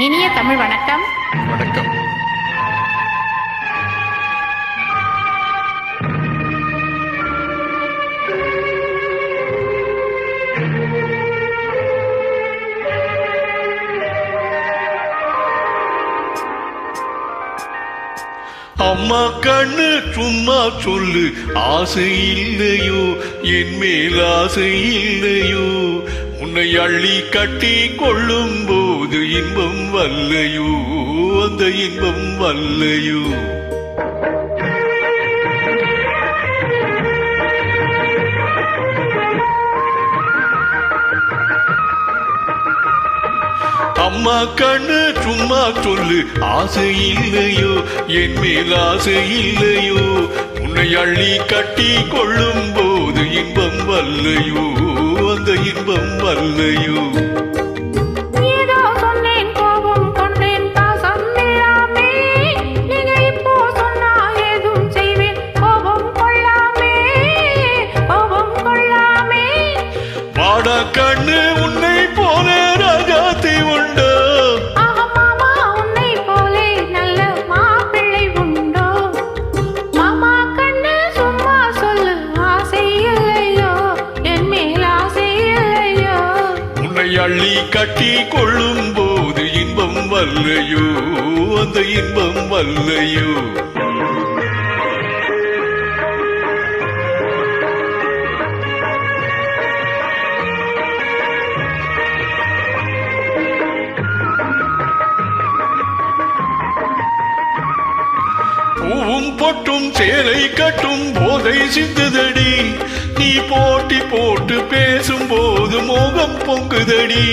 இனிய தமிழ் வணக்கம். வணக்கம். அம்மா கண்ணு சும்மா சொல்லு, ஆசை இல்லையோ என் மேல் ஆசை இல்லையோ, உன்னை அள்ளி கட்டி கொள்ளும் போது இன்பம் வல்லையோ, அந்த இன்பம் வல்லையோ. அம்மா கண்ணு சும்மா சொல்லு, ஆசை இல்லையோ என் மேல் ஆசை இல்லையோ, உன்னை அள்ளி கட்டி கொள்ளும் போது இன்பம் வல்லையோ, அந்த இன்பம் வல்லையோ. கண்ணு உன்னை போல ராஜாத்தி உண்டோ, மாமா உன்னை போலே நல்ல மாப்பிள்ளை உண்டோ, மாமா கண்ணு சும்மா சொல்லு, ஆசை இல்லையோ என் மேல் ஆசை இல்லையோ, உன்னை அள்ளி கட்டி கொள்ளும் போது இன்பம் வல்லையோ, அந்த இன்பம் வல்லையோ. பூவும் பொட்டும் சேலை கட்டும் போதை சிந்துதடி, நீ போட்டி போட்டு பேசும் போது மோகம் பொங்குதடி,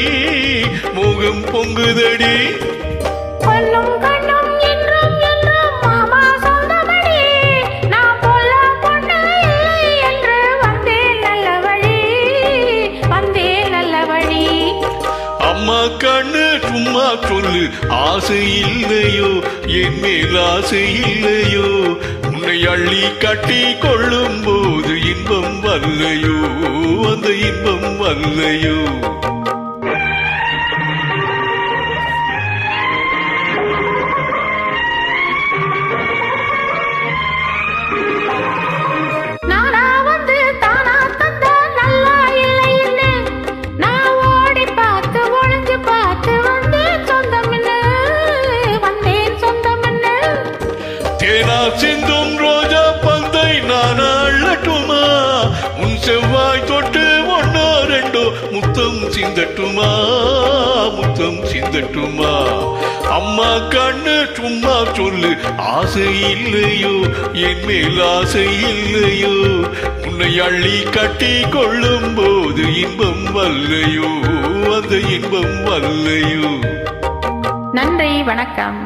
மோகம் பொங்குதடி. பொன்னும் கண்ணும் என்றும் என்றும் மாமா சொந்தமடி, நான் போல பொண்ணு இல்லை என்று வந்தேன் நல்ல வழி, வந்தேன் நல்ல வழி. அம்மா கண்ணு சும்மா சொல்லு, ஆசை இல்லையோ என் மேல் ஆசை இல்லையோ, உன்னை அள்ளி கட்டி கொள்ளும் போது இன்பம் வல்லையோ, அந்த இன்பம் வல்லையோ. சிந்தும் ரோஜா பந்தை நான் அள்ளட்டுமா, உன் செவ்வாய் தொட்டு ஒன்னோ ரெண்டோ முத்தம் சிந்தட்டுமா, முத்தம் சிந்தட்டுமா. அம்மா கண்ணு சும்மா சொல்லு, ஆசை இல்லையோ என் மேல் ஆசை இல்லையோ, உன்னை அள்ளி கட்டி கொள்ளும் போது இன்பம் வல்லையோ, அந்த இன்பம் வல்லையோ. நன்றி, வணக்கம்.